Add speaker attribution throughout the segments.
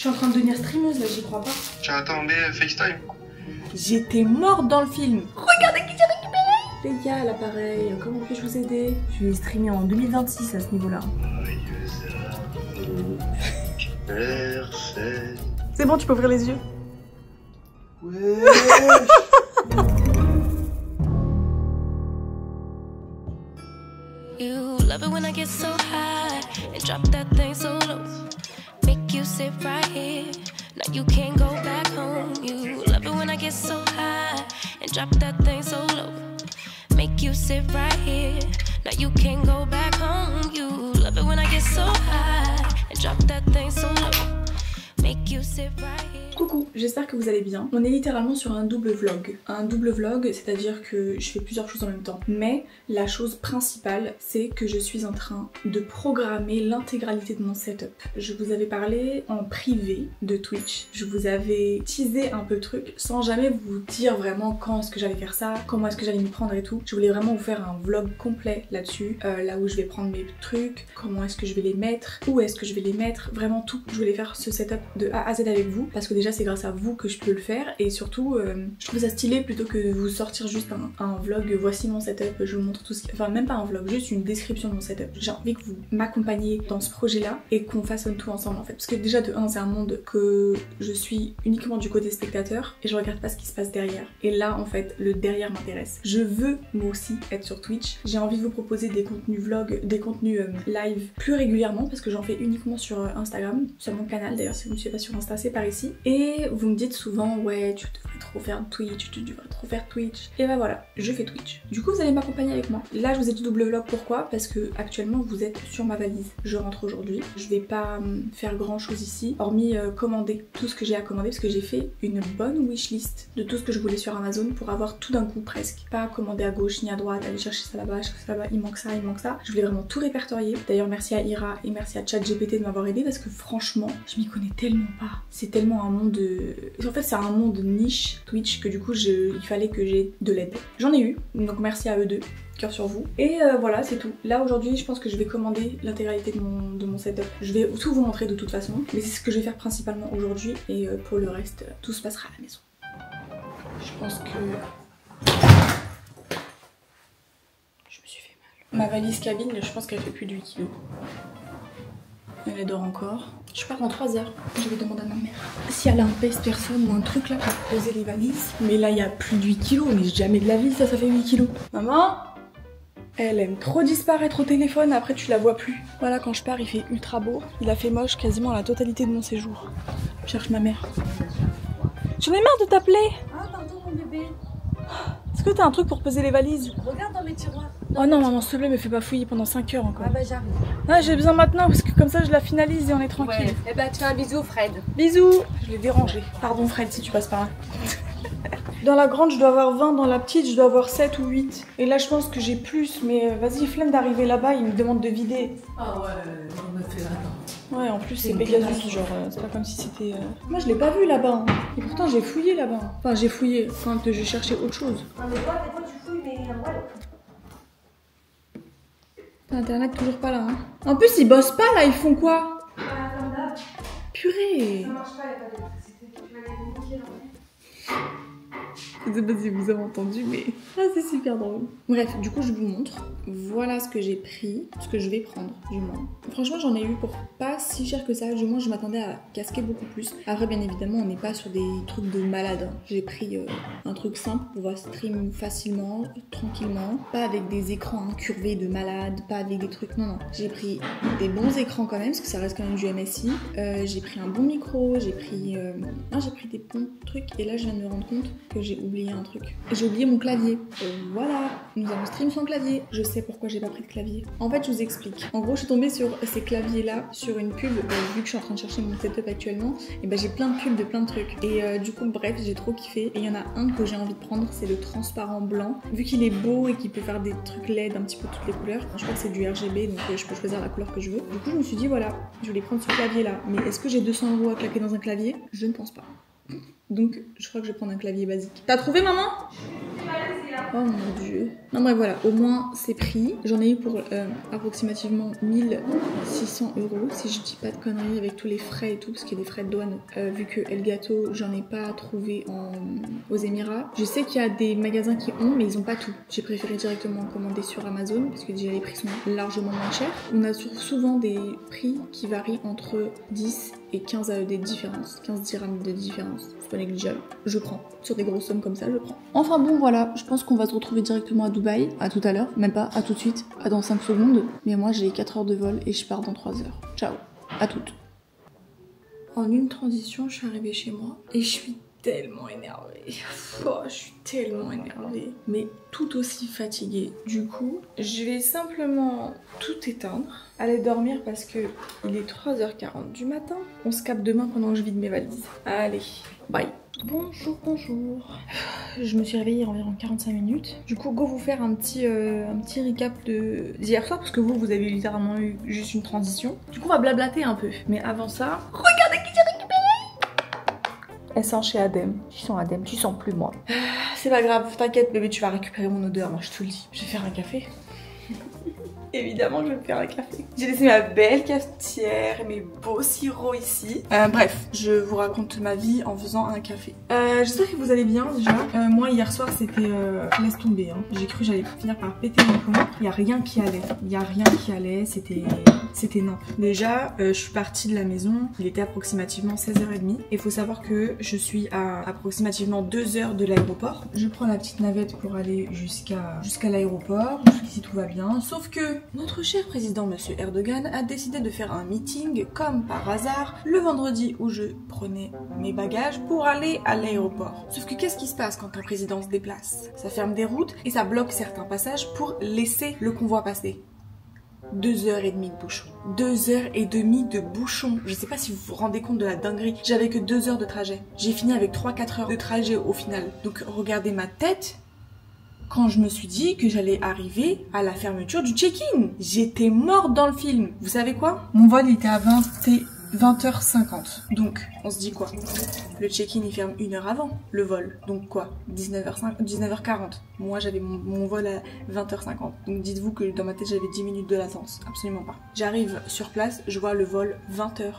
Speaker 1: suis en train de devenir streameuse là, j'y crois pas.
Speaker 2: Tu attendais FaceTime?
Speaker 1: J'étais morte dans le film. Regardez qui j'ai récupéré. Les gars, l'appareil, comment puis-je vous aider? Je vais streamer en 2026 à ce niveau-là. C'est bon, tu peux ouvrir les yeux.
Speaker 2: Ouais.
Speaker 3: You love it when I get so high and drop that thing so low. Make you sit right here. Now you can't go back home. You love it when I get so high and drop that thing so low. Make you sit right here. Now you can't go back home. You love it when I get so high and drop that thing so low. Make you sit right here.
Speaker 1: Coucou, j'espère que vous allez bien. On est littéralement sur un double vlog. Un double vlog, c'est-à-dire que je fais plusieurs choses en même temps. Mais la chose principale, c'est que je suis en train de programmer l'intégralité de mon setup. Je vous avais parlé en privé de Twitch. Je vous avais teasé un peu le truc sans jamais vous dire vraiment quand est-ce que j'allais faire ça, comment est-ce que j'allais m'y prendre et tout. Je voulais vraiment vous faire un vlog complet là-dessus, là où je vais prendre mes trucs, comment est-ce que je vais les mettre, où est-ce que je vais les mettre, vraiment tout. Je voulais faire ce setup de A à Z avec vous parce que déjà c'est grâce à vous que je peux le faire et surtout je trouve ça stylé plutôt que de vous sortir juste un vlog, voici mon setup, je vous montre tout ce qui... Enfin même pas un vlog, juste une description de mon setup. J'ai envie que vous m'accompagniez dans ce projet là et qu'on façonne tout ensemble en fait. Parce que déjà de 1 c'est un monde que je suis uniquement du côté spectateur et je regarde pas ce qui se passe derrière. Et là en fait le derrière m'intéresse. Je veux moi aussi être sur Twitch. J'ai envie de vous proposer des contenus vlogs, des contenus live plus régulièrement parce que j'en fais uniquement sur Instagram, sur mon canal d'ailleurs si vous ne me suivez pas sur Insta c'est par ici. Et vous me dites souvent ouais tu devrais trop faire Twitch, tu devrais trop faire Twitch. Et bah voilà, je fais Twitch. Du coup vous allez m'accompagner avec moi. Là je vous ai dit double vlog, pourquoi? Parce que actuellement vous êtes sur ma valise. Je rentre aujourd'hui. Je vais pas faire grand chose ici, hormis commander tout ce que j'ai à commander parce que j'ai fait une bonne wishlist de tout ce que je voulais sur Amazon pour avoir tout d'un coup presque. Pas commander à gauche ni à droite, aller chercher ça là-bas, chercher ça là-bas, il manque ça, il manque ça. Je voulais vraiment tout répertorier. D'ailleurs merci à Ira et merci à ChatGPT de m'avoir aidé parce que franchement je m'y connais tellement pas. C'est tellement un monde en fait c'est un monde niche Twitch que du coup il fallait que j'ai de l'aide. J'en ai eu, donc merci à eux deux, cœur sur vous. Et voilà c'est tout. Là aujourd'hui je pense que je vais commander l'intégralité de mon setup. Je vais tout vous montrer de toute façon, mais c'est ce que je vais faire principalement aujourd'hui et pour le reste tout se passera à la maison. Je pense que... Je me suis fait mal. Ma valise cabine, je pense qu'elle fait plus de 8 kg. Elle dort encore. Je pars dans 3 heures. Je vais demander à ma mère si elle a un pèse-personne ou un truc là pour poser les valises. Mais là, il y a plus de 8 kilos. Mais jamais de la vie, ça fait 8 kilos. Maman, elle aime trop disparaître au téléphone. Après, tu la vois plus. Voilà, quand je pars, il fait ultra beau. Il a fait moche quasiment la totalité de mon séjour. Je cherche ma mère. J'en ai marre de t'appeler.
Speaker 4: Ah, pardon, mon bébé.
Speaker 1: Est-ce que t'as un truc pour poser les valises?
Speaker 4: Regarde dans mes tiroirs.
Speaker 1: Oh non, maman, s'il te plaît, me fais pas fouiller pendant 5 heures encore.
Speaker 4: Ah bah j'arrive.
Speaker 1: Ah, j'ai besoin maintenant parce que comme ça je la finalise et on est tranquille.
Speaker 4: Ouais. Eh bah tu fais un bisou Fred.
Speaker 1: Bisous. Je l'ai dérangé. Pardon Fred si tu passes par là. Dans la grande je dois avoir 20, dans la petite je dois avoir 7 ou 8. Et là je pense que j'ai plus, mais vas-y flemme d'arriver là-bas, il me demande de vider.
Speaker 4: Ah ouais, on me fait là-bas.
Speaker 1: Ouais en plus c'est Pegasus, genre c'est pas comme si c'était... Moi je l'ai pas vu là-bas. Et pourtant j'ai fouillé là-bas. Enfin j'ai fouillé quand j'ai cherché autre chose.
Speaker 4: Non mais toi, des fois tu fouilles mais voilà.
Speaker 1: Internet toujours pas là hein. En plus ils bossent pas là, ils font quoi?
Speaker 4: Ah, comme d'hab.
Speaker 1: Purée.
Speaker 4: Ça marche pas, y'a pas d'électricité. Tu vas aller manquer là.
Speaker 1: Je sais pas si vous avez entendu, mais c'est super drôle. Bref, du coup, je vous montre. Voilà ce que j'ai pris, ce que je vais prendre, du moins. Franchement, j'en ai eu pour pas si cher que ça. Du moins, je m'attendais à casquer beaucoup plus. Après, bien évidemment, on n'est pas sur des trucs de malade. Hein. J'ai pris un truc simple pour pouvoir stream facilement, tranquillement. Pas avec des écrans incurvés de malade, pas avec des trucs... Non, non. J'ai pris des bons écrans quand même, parce que ça reste quand même du MSI. J'ai pris un bon micro, j'ai pris... j'ai pris des bons trucs. Et là, je viens de me rendre compte que j'ai oublié un truc. J'ai oublié mon clavier. Voilà, nous allons stream sans clavier. Je sais pourquoi j'ai pas pris de clavier. En fait, je vous explique. En gros, je suis tombée sur ces claviers-là, sur une pub. Vu que je suis en train de chercher mon setup actuellement, et ben j'ai plein de pubs de plein de trucs. Et du coup, bref, j'ai trop kiffé. Et il y en a un que j'ai envie de prendre, c'est le transparent blanc. Vu qu'il est beau et qu'il peut faire des trucs LED, un petit peu toutes les couleurs. Je crois que c'est du RGB, donc je peux choisir la couleur que je veux. Du coup, je me suis dit, voilà, je voulais prendre ce clavier-là. Mais est-ce que j'ai 200 € à claquer dans un clavier? Je ne pense pas. Donc je crois que je vais prendre un clavier basique. T'as trouvé maman? Oh mon dieu. Non bref voilà, au moins c'est pris. J'en ai eu pour approximativement 1600 € si je dis pas de conneries avec tous les frais et tout, parce qu'il y a des frais de douane. Vu que Elgato, j'en ai pas trouvé aux Émirats. Je sais qu'il y a des magasins qui ont, mais ils ont pas tout. J'ai préféré directement commander sur Amazon parce que déjà les prix sont largement moins chers. On a souvent des prix qui varient entre 10 et 15 de différence. 15 dirhams de différence. C'est pas négligeable. Je prends. Sur des grosses sommes comme ça, je prends. Enfin bon voilà, je pense qu'on va se retrouver directement à Dubaï. À tout à l'heure. Même pas, à tout de suite. À dans 5 secondes. Mais moi j'ai 4 heures de vol et je pars dans 3 heures. Ciao. À toutes. En une transition, je suis arrivée chez moi et je suis tellement énervée. Oh, je suis tellement énervée. Mais tout aussi fatiguée. Du coup, je vais simplement tout éteindre, aller dormir parce que il est 3h40 du matin. On se capte demain pendant que je vide mes valises. Allez, bye. Bonjour, bonjour. Je me suis réveillée il y a environ 45 minutes. Du coup, go vous faire un petit recap d'hier soir parce que vous avez littéralement eu juste une transition. Du coup, on va blablater un peu. Mais avant ça, regardez qui j'ai récupéré. Elle sent chez Adem. Tu sens Adem, tu sens plus moi. C'est pas grave, t'inquiète bébé, tu vas récupérer mon odeur, moi je te le dis. Je vais faire un café. Évidemment que je vais me faire un café. J'ai laissé ma belle cafetière et mes beaux sirops ici. Bref, je vous raconte ma vie en faisant un café. J'espère que vous allez bien déjà. Moi hier soir c'était laisse tomber. Hein. J'ai cru que j'allais finir par péter mon plomb. Il y a rien qui allait. Il y a rien qui allait. C'était non. Déjà, je suis partie de la maison. Il était approximativement 16h30. Et il faut savoir que je suis à approximativement 2 heures de l'aéroport. Je prends la petite navette pour aller jusqu'à l'aéroport. Jusqu'ici tout va bien. Sauf que notre cher président monsieur Erdogan a décidé de faire un meeting comme par hasard le vendredi où je prenais mes bagages pour aller à l'aéroport. Sauf que qu'est-ce qui se passe quand un président se déplace? Ça ferme des routes et ça bloque certains passages pour laisser le convoi passer. 2h30 de bouchon. 2h30 de bouchon. Je sais pas si vous vous rendez compte de la dinguerie. J'avais que 2 heures de trajet. J'ai fini avec 3-4 heures de trajet au final. Donc regardez ma tête quand je me suis dit que j'allais arriver à la fermeture du check-in. J'étais morte dans le film. Vous savez quoi? Mon vol était à 20h50. Donc, on se dit quoi? Le check-in il ferme 1 heure avant le vol. Donc quoi? 19h40. Moi j'avais mon vol à 20h50. Donc dites-vous que dans ma tête j'avais 10 minutes de latence. Absolument pas. J'arrive sur place, je vois le vol 20h40.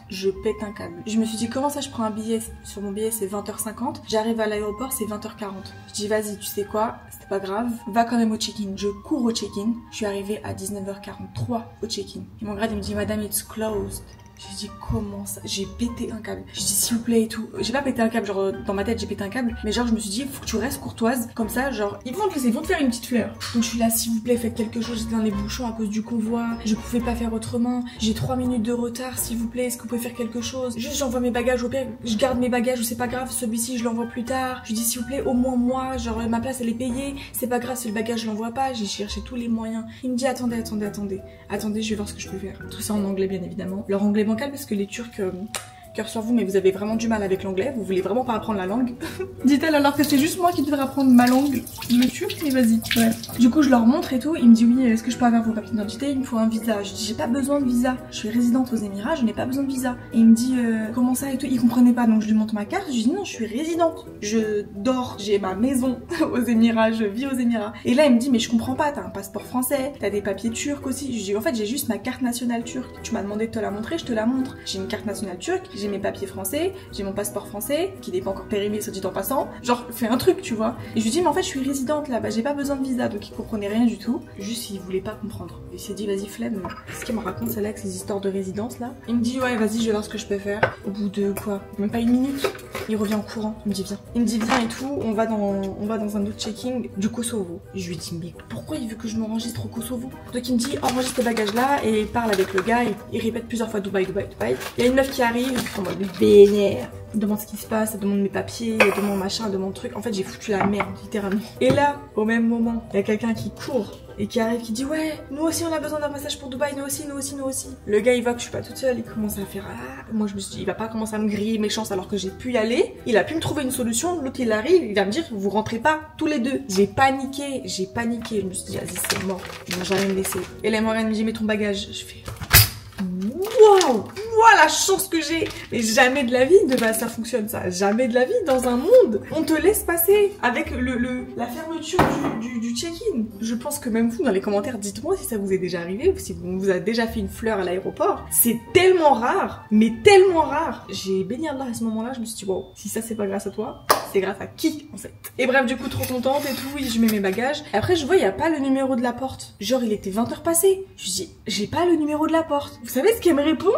Speaker 1: Je pète un câble. Je me suis dit comment ça je prends un billet, sur mon billet c'est 20h50, j'arrive à l'aéroport c'est 20h40. Je dis vas-y tu sais quoi, c'est pas grave, va quand même au check-in. Je cours au check-in, je suis arrivée à 19h43 au check-in. Il me regarde, il me dit madame it's closed. J'ai dit comment ça? J'ai pété un câble. J'ai dit s'il vous plaît et tout. J'ai pas pété un câble, genre dans ma tête j'ai pété un câble. Mais genre je me suis dit faut que tu restes courtoise. Comme ça genre ils vont te faire une petite fleur. Donc je suis là s'il vous plaît faites quelque chose. J'étais dans les bouchons à cause du convoi. Je pouvais pas faire autrement. J'ai 3 minutes de retard s'il vous plaît. Est-ce que vous pouvez faire quelque chose? Juste j'envoie mes bagages au pire. Je garde mes bagages ou c'est pas grave. Celui-ci je l'envoie plus tard. Je dis s'il vous plaît au moins moi. Genre ma place elle est payée. C'est pas grave si le bagage je l'envoie pas. J'ai cherché tous les moyens. Il me dit attendez je vais voir ce que je peux faire. Tout ça en anglais bien évidemment. Leur anglais bancal parce que les Turcs cœur sur vous mais vous avez vraiment du mal avec l'anglais, vous voulez vraiment pas apprendre la langue. Dit-elle alors que c'est juste moi qui devrais apprendre ma langue, le turc, mais vas-y. Ouais. Du coup je leur montre et tout, il me dit oui est-ce que je peux avoir vos papiers d'identité, il me faut un visa. Je dis j'ai pas besoin de visa, je suis résidente aux Émirats, je n'ai pas besoin de visa. Et il me dit comment ça et tout, il comprenait pas donc je lui montre ma carte, je lui dis non je suis résidente, je dors, j'ai ma maison aux Émirats, je vis aux Émirats. Et là il me dit mais je comprends pas, t'as un passeport français, t'as des papiers turcs aussi. Je dis en fait j'ai juste ma carte nationale turque, tu m'as demandé de te la montrer, je te la montre. J'ai une carte nationale turque, j'ai mes papiers français, j'ai mon passeport français qui n'est pas encore périmé soit dit en passant, genre fais un truc tu vois. Et je lui dis mais en fait je suis résidente là-bas, j'ai pas besoin de visa. Donc il comprenait rien du tout, juste il voulait pas comprendre. Il s'est dit vas-y flemme. Ce qu'il me raconte c'est là que ces histoires de résidence là. Il me dit ouais vas-y je vais voir ce que je peux faire. Au bout de quoi, même pas une minute, il revient en courant, il me dit viens. Il me dit viens et tout, on va dans un autre checking du Kosovo. Et je lui dis mais pourquoi il veut que je m'enregistre au Kosovo? Donc il me dit enregistre tes bagages là et parle avec le gars, il répète plusieurs fois Dubaï. Il y a une meuf qui arrive, en mode vénère. Elle demande ce qui se passe, elle demande mes papiers, elle demande machin, elle demande truc. En fait j'ai foutu la merde littéralement. Et là, au même moment, il y a quelqu'un qui court et qui arrive, qui dit ouais, nous aussi on a besoin d'un passage pour Dubaï, nous aussi. Le gars il voit que je suis pas toute seule, il commence à faire moi je me suis dit il va pas commencer à me griller méchance alors que j'ai pu y aller. Il a pu me trouver une solution, l'autre il arrive, il va me dire vous rentrez pas tous les deux. J'ai paniqué, je me suis dit vas-y c'est mort, ils vont jamais me laisser. Et là Morgane me dit mets ton bagage, je fais waouh, vois la chance que j'ai. Mais jamais de la vie, de base, ça fonctionne ça. Jamais de la vie dans un monde. On te laisse passer avec la fermeture du check-in. Je pense que même vous, dans les commentaires, dites-moi si ça vous est déjà arrivé ou si vous avez déjà fait une fleur à l'aéroport. C'est tellement rare, mais tellement rare. J'ai béni Allah à ce moment-là, je me suis dit, wow, si ça c'est pas grâce à toi, c'est grâce à qui en fait? Et bref, du coup, trop contente et tout, oui, je mets mes bagages. Et après, je vois, il y a pas le numéro de la porte. Genre, il était 20h passé. Je me dis, j'ai pas le numéro de la porte. Vous savez ce qu'elle me répond?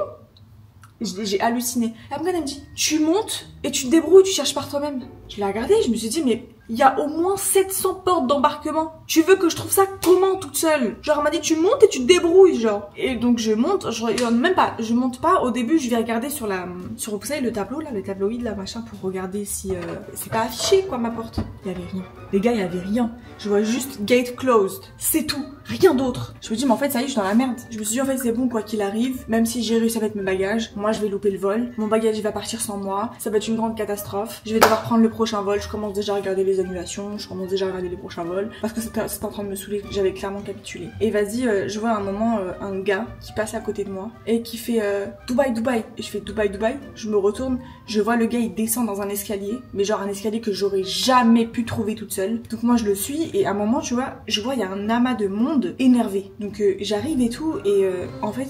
Speaker 1: J'ai halluciné. Après, elle me dit, tu montes et tu te débrouilles, tu cherches par toi-même. Je l'ai regardé, je me suis dit, mais il y a au moins 700 portes d'embarquement. Tu veux que je trouve ça comment toute seule? Genre, elle m'a dit, tu montes et tu te débrouilles, genre. Et donc, je monte, je regarde même pas, je monte pas. Au début, je vais regarder sur vous savez, le tableau, là, le tabloïd, là, machin, pour regarder si c'est pas affiché, quoi, ma porte. Il y avait rien. Les gars, il y avait rien. Je vois juste gate closed. C'est tout. Rien d'autre. Je me dis, mais en fait, ça y est, je suis dans la merde. Je me suis dit, en fait, c'est bon, quoi qu'il arrive. Même si j'ai réussi à mettre mes bagages, moi, je vais louper le vol. Mon bagage, il va partir sans moi. Ça va être une grande catastrophe. Je vais devoir prendre le prochain vol. Je commence déjà à regarder les annulations. Je commence déjà à regarder les prochains vols. Parce que c'était en train de me saouler. J'avais clairement capitulé. Et vas-y, je vois à un moment un gars qui passe à côté de moi et qui fait Dubaï, Dubaï. Et je fais Dubaï, Dubaï. Je me retourne. Je vois le gars, il descend dans un escalier. Mais genre un escalier que j'aurais jamais pu trouver toute seule. Donc moi, je le suis. Et à un moment, tu vois, je vois, il y a un amas de monde énervé. Donc j'arrive et tout. Et en fait,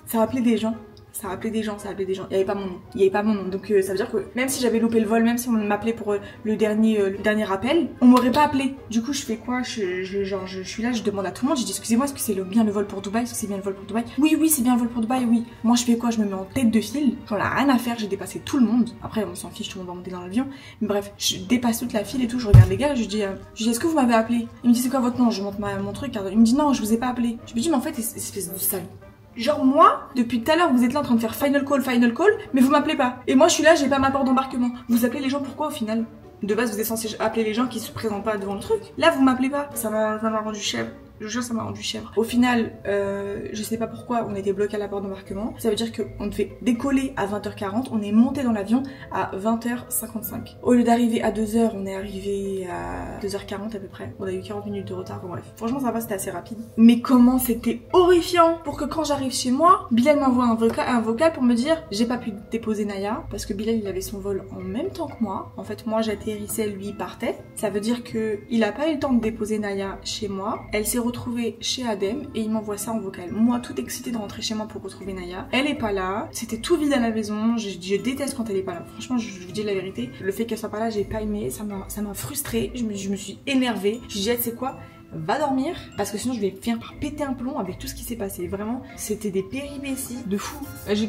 Speaker 1: ça appelait des gens. Ça appelait des gens. Il y avait pas mon nom. Il y avait pas mon nom. Donc ça veut dire que même si j'avais loupé le vol, même si on m'appelait pour le dernier appel, on m'aurait pas appelé. Du coup, je fais quoi? Je suis là, je demande à tout le monde. Je dis, excusez-moi, est-ce que c'est bien le vol pour Dubaï? Est-ce que c'est bien le vol pour Dubaï? Oui, oui, c'est bien le vol pour Dubaï, oui. Moi, je fais quoi? Je me mets en tête de file. J'en ai rien à faire. J'ai dépassé tout le monde. Après, on s'en fiche, tout le monde va monter dans l'avion. Mais bref, je dépasse toute la file et tout. Je regarde les gars. Je dis, est-ce que vous m'avez appelé? Il me dit, c'est quoi votre nom? Je monte mon truc. Il me dit, non, je vous ai pas appelé. Je me dis, mais en fait, espèce de sale. Genre moi, depuis tout à l'heure, vous êtes là en train de faire final call, mais vous m'appelez pas. Et moi, je suis là, j'ai pas ma porte d'embarquement. Vous appelez les gens pourquoi au final? De base, vous êtes censé appeler les gens qui se présentent pas devant le truc. Là, vous m'appelez pas. Ça m'a rendu chèvre. Je vous jure, ça m'a rendu chèvre. Au final, je sais pas pourquoi on était bloqué à la porte d'embarquement. Ça veut dire qu'on devait décoller à 20h40. On est monté dans l'avion à 20h55. Au lieu d'arriver à 2h, on est arrivé à 2h40 à peu près. On a eu 40 minutes de retard. Bon, bref. Franchement, ça va, c'était assez rapide. Mais comment c'était horrifiant pour que quand j'arrive chez moi, Bilal m'envoie un vocal pour me dire j'ai pas pu déposer Naya parce que Bilal il avait son vol en même temps que moi. En fait, moi j'atterrissais, lui il partait. Ça veut dire que il a pas eu le temps de déposer Naya chez moi. Elle s'est retrouvée chez Adem et il m'envoie ça en vocal. Moi, toute excitée de rentrer chez moi pour retrouver Naya. Elle est pas là. C'était tout vide à la maison. Je déteste quand elle est pas là. Franchement, je vous dis la vérité. Le fait qu'elle soit pas là, j'ai pas aimé. Ça m'a frustrée. Je me suis énervée. Je dis, c'est quoi? Va dormir parce que sinon je vais finir par péter un plomb avec tout ce qui s'est passé. Vraiment, c'était des péripéties de fou.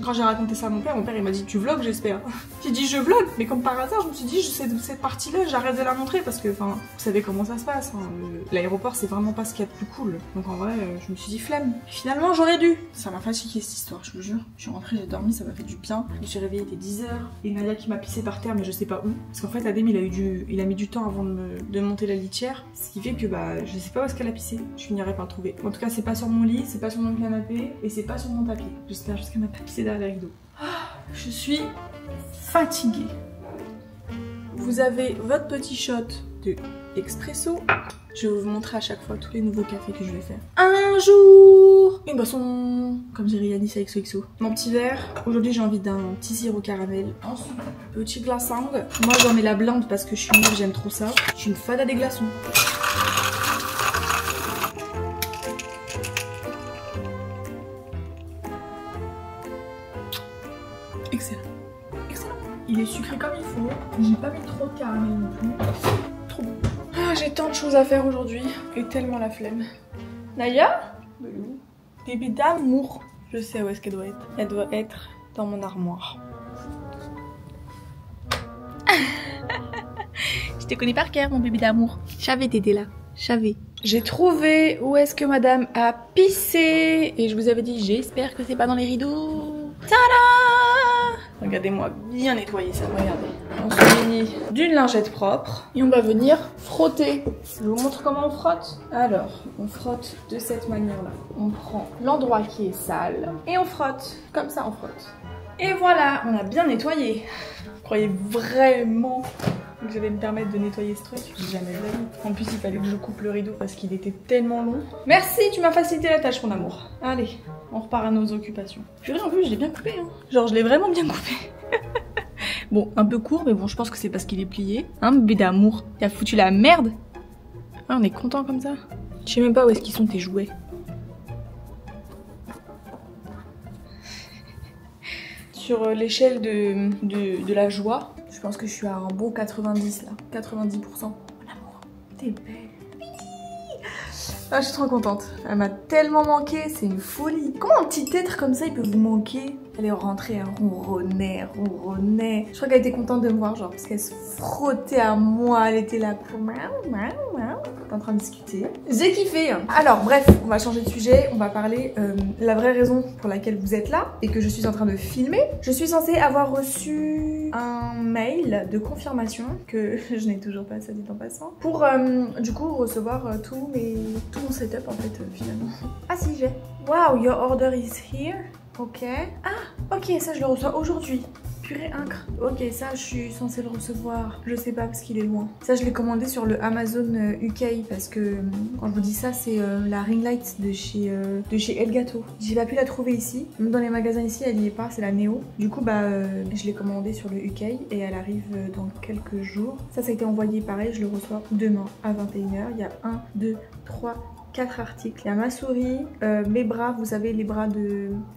Speaker 1: Quand j'ai raconté ça à mon père il m'a dit tu vlogs j'espère. J'ai dit je vlog, mais comme par hasard je me suis dit cette partie là j'arrête de la montrer parce que enfin vous savez comment ça se passe. Hein. L'aéroport c'est vraiment pas ce qu'il y a de plus cool. Donc en vrai je me suis dit flemme. Finalement j'aurais dû. Ça m'a fatigué cette histoire, je vous jure. Je suis rentrée, j'ai dormi, ça m'a fait du bien. Je me suis réveillée, il était 10h. Et Nadia qui m'a pissé par terre mais je sais pas où. Parce qu'en fait Adem il a mis du temps avant de monter la litière. Ce qui fait que bah je sais pas où est-ce qu'elle a pissé, je finirai par le trouver. En tout cas, c'est pas sur mon lit, c'est pas sur mon canapé et c'est pas sur mon tapis. J'espère juste qu'elle m'a pas pissé derrière les rideaux. Je suis fatiguée. Vous avez votre petit shot de expresso. Je vais vous montrer à chaque fois tous les nouveaux cafés que je vais faire. Un jour, une boisson, comme dirait Yanis avec XOXO. Mon petit verre. Aujourd'hui, j'ai envie d'un petit sirop caramel. Ensuite, petit glaçang. Moi, j'en mets la blinde parce que je suis nulle, j'aime trop ça. Je suis une fada des glaçons. Excellent. Excellent. Il est sucré comme il faut. J'ai pas mis trop de caramel non plus. Trop bon. Ah, j'ai tant de choses à faire aujourd'hui. Et tellement la flemme. Naya? Bébé d'amour. Je sais où est-ce qu'elle doit être. Elle doit être dans mon armoire. Je te connais par cœur, mon bébé d'amour. Je savais t'étais là. Je savais. J'ai trouvé où est-ce que madame a pissé. Et je vous avais dit, j'espère que c'est pas dans les rideaux. Tada! Regardez-moi bien nettoyer ça, regardez. On se munit d'une lingette propre et on va venir frotter. Je vous montre comment on frotte. Alors, on frotte de cette manière-là. On prend l'endroit qui est sale et on frotte. Comme ça, on frotte. Et voilà, on a bien nettoyé. Vous croyez vraiment que j'allais me permettre de nettoyer ce truc. Jamais de la vie. En plus, il fallait que je coupe le rideau parce qu'il était tellement long. Merci, tu m'as facilité la tâche, mon amour. Allez, on repart à nos occupations. Purée, en plus, je l'ai bien coupé. Hein. Genre, je l'ai vraiment bien coupé. Bon, un peu court, mais bon, je pense que c'est parce qu'il est plié. Hein, bébé d'amour, il a foutu la merde. Ah, on est content comme ça. Je sais même pas où est-ce qu'ils sont tes jouets. Sur l'échelle de la joie, je pense que je suis à un bon 90 là. 90%. Mon amour, t'es belle. Ah, je suis trop contente. Elle m'a tellement manqué, c'est une folie. Comment un petit être comme ça, il peut vous manquer? Elle est rentrée, elle ronronnait, ronronnait. Je crois qu'elle était contente de me voir, genre, parce qu'elle se frottait à moi, elle était là pour... T'es en train de discuter. J'ai kiffé. Alors, bref, on va changer de sujet, on va parler la vraie raison pour laquelle vous êtes là et que je suis en train de filmer. Je suis censée avoir reçu un mail de confirmation que je n'ai toujours pas, ça dit en passant, pour du coup recevoir tout mon setup en fait finalement. Ah si, j'ai. Wow, your order is here. Ok. Ah, ok, ça je le reçois aujourd'hui. Purée incre. Ok, ça je suis censée le recevoir. Je sais pas parce qu'il est loin. Ça je l'ai commandé sur le Amazon UK parce que quand je vous dis ça, c'est la ring light de chez Elgato. J'ai pas pu la trouver ici. Même dans les magasins ici, elle y est pas, c'est la Neo. Du coup, bah je l'ai commandée sur le UK et elle arrive dans quelques jours. Ça a été envoyé pareil, je le reçois demain à 21h. Il y a 1, 2, 3, 4 articles. Il y a ma souris, mes bras, vous savez les bras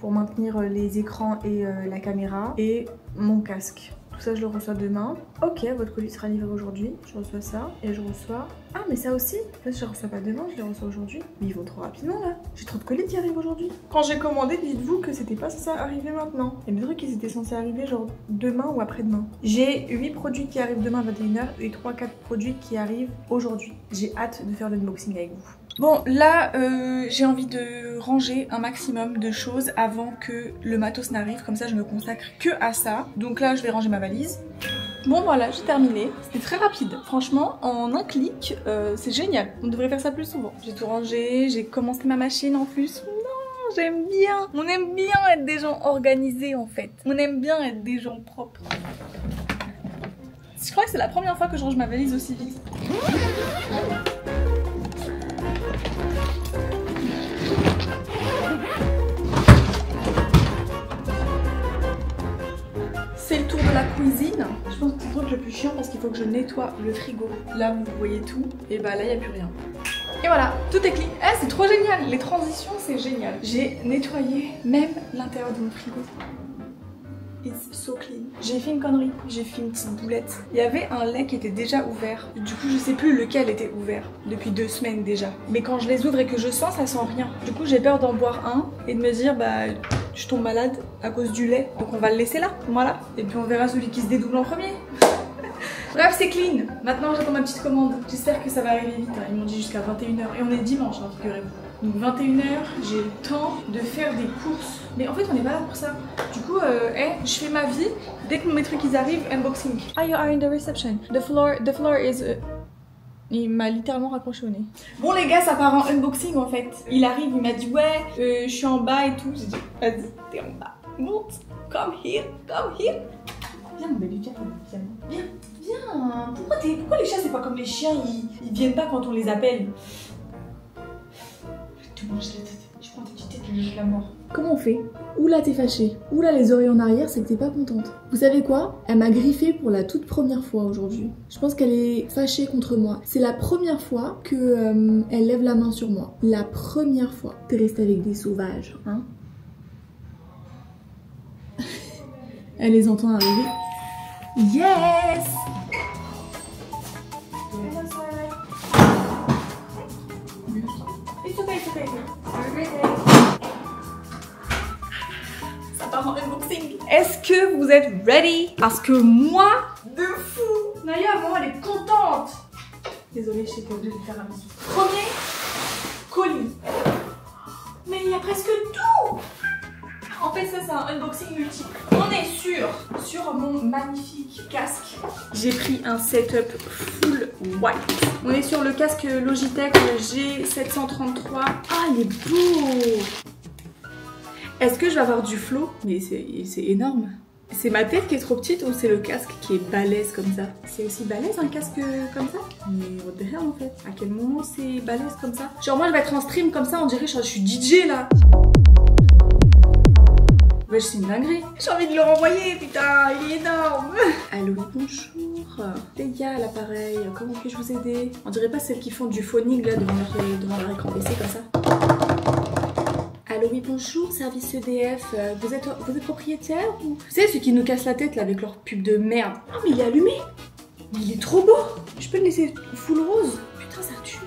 Speaker 1: pour maintenir les écrans et la caméra, et mon casque. Tout ça je le reçois demain. Ok, votre colis sera livré aujourd'hui. Je reçois ça et je reçois... Ah mais ça aussi, en fait je le reçois pas demain, je le reçois aujourd'hui. Mais ils vont trop rapidement là. J'ai trop de colis qui arrivent aujourd'hui. Quand j'ai commandé, dites-vous que c'était pas censé arriver maintenant. Il y a des trucs qui étaient censés arriver genre demain ou après-demain. J'ai 8 produits qui arrivent demain à 21h et 3-4 produits qui arrivent aujourd'hui. J'ai hâte de faire l'unboxing avec vous. Bon là j'ai envie de ranger un maximum de choses avant que le matos n'arrive, comme ça je me consacre que à ça. Donc là je vais ranger ma valise. Bon voilà, j'ai terminé, c'était très rapide. Franchement en un clic c'est génial, on devrait faire ça plus souvent. J'ai tout rangé, j'ai commencé ma machine en plus. Non, j'aime bien, on aime bien être des gens organisés en fait. On aime bien être des gens propres. Je crois que c'est la première fois que je range ma valise aussi vite. C'est le tour de la cuisine. Je pense que c'est le truc le plus chiant parce qu'il faut que je nettoie le frigo. Là vous voyez tout et bah là il n'y a plus rien. Et voilà, tout est clean. Eh, c'est trop génial, les transitions c'est génial. J'ai nettoyé même l'intérieur de mon frigo. It's so clean. J'ai fait une connerie, j'ai fait une petite boulette. Il y avait un lait qui était déjà ouvert. Du coup je sais plus lequel était ouvert depuis 2 semaines déjà. Mais quand je les ouvre et que je sens, ça sent rien. Du coup j'ai peur d'en boire un et de me dire bah je tombe malade à cause du lait. Donc on va le laisser là, voilà. Et puis on verra celui qui se dédouble en premier. Bref, c'est clean. Maintenant j'attends ma petite commande. J'espère que ça va arriver vite. Ils m'ont dit jusqu'à 21h et on est dimanche, hein, figurez-vous. Donc 21h, j'ai le temps de faire des courses. Mais en fait on n'est pas là pour ça. Du coup, je fais ma vie. Dès que mes trucs ils arrivent, unboxing. Ah, you are in the reception. The floor is... Il m'a littéralement raccroché au nez. Bon les gars, ça part en unboxing en fait. Il arrive, il m'a dit ouais, je suis en bas et tout. J'ai dit vas-y, t'es en bas. Monte, come here, come here. Viens mon bébé, viens, viens. Viens. Pourquoi les chats c'est pas comme les chiens, ils viennent pas quand on les appelle? Tu manges la tête. Je prends tes petites têtes, je la mort. Comment on fait? Oula t'es fâchée. Oula les oreilles en arrière, c'est que t'es pas contente. Vous savez quoi? Elle m'a griffé pour la toute première fois aujourd'hui. Je pense qu'elle est fâchée contre moi. C'est la première fois que elle lève la main sur moi. La première fois. T'es restée avec des sauvages, hein? Elle les entend arriver. Yes! Ça part en unboxing. Est-ce que vous êtes ready? Parce que moi, de fou! Naya, maman, elle est contente. Désolée, je sais pas obligée de faire un petit. Premier colis. Mais il y a presque tout! En fait, ça, c'est un unboxing multiple. On est sur mon magnifique casque. J'ai pris un setup full white. On est sur le casque Logitech G733. Ah, il est beau! Est-ce que je vais avoir du flow? Mais c'est énorme. C'est ma tête qui est trop petite ou c'est le casque qui est balèze comme ça? C'est aussi balèze un casque comme ça? Mais what the hell en fait? À quel moment c'est balèze comme ça? Genre moi je vais être en stream comme ça, on dirait que je suis DJ là. Wesh, c'est une dinguerie. J'ai envie de le renvoyer, putain, il est énorme. Allô, bonjour. Les gars, l'appareil, comment puis-je vous aider? On dirait pas celles qui font du phoning là devant leur écran PC comme ça. Allô, oui, bonjour, service EDF. Vous êtes propriétaire ou... Vous savez, ceux qui nous cassent la tête là avec leur pub de merde. Oh, mais il est allumé. Mais il est trop beau. Je peux le laisser full rose? Putain, ça tue.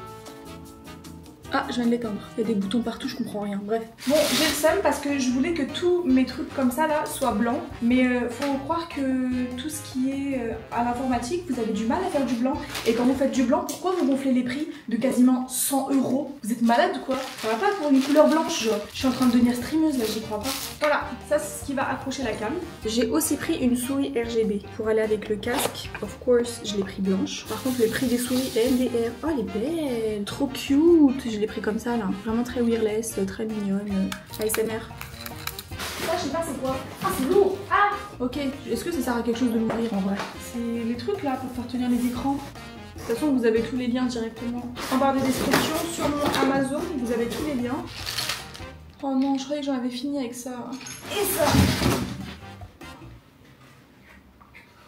Speaker 1: Ah, je viens de l'éteindre. Il y a des boutons partout, je comprends rien. Bref. Bon, j'ai le seum parce que je voulais que tous mes trucs comme ça là soient blancs. Mais faut croire que tout ce qui est à l'informatique, vous avez du mal à faire du blanc. Et quand vous faites du blanc, pourquoi vous gonflez les prix de quasiment 100 €? Vous êtes malade ou quoi? Ça va pas pour une couleur blanche, genre. Je suis en train de devenir streameuse là, j'y crois pas. Voilà, ça c'est ce qui va accrocher la cam. J'ai aussi pris une souris RGB pour aller avec le casque. Of course, je l'ai pris blanche. Par contre, le prix des souris MDR. Oh, elle est belle, trop cute. Je l'ai pris comme ça là, vraiment très wireless, très mignonne. ASMR. Ça, je sais pas c'est quoi. Ah, c'est lourd. Ah, ok. Est-ce que ça sert à quelque chose de l'ouvrir en vrai? C'est les trucs là pour faire tenir les écrans. De toute façon, vous avez tous les liens directement en barre de description. Sur mon Amazon, vous avez tous les liens. Oh non, je croyais que j'en avais fini avec ça. Et ça.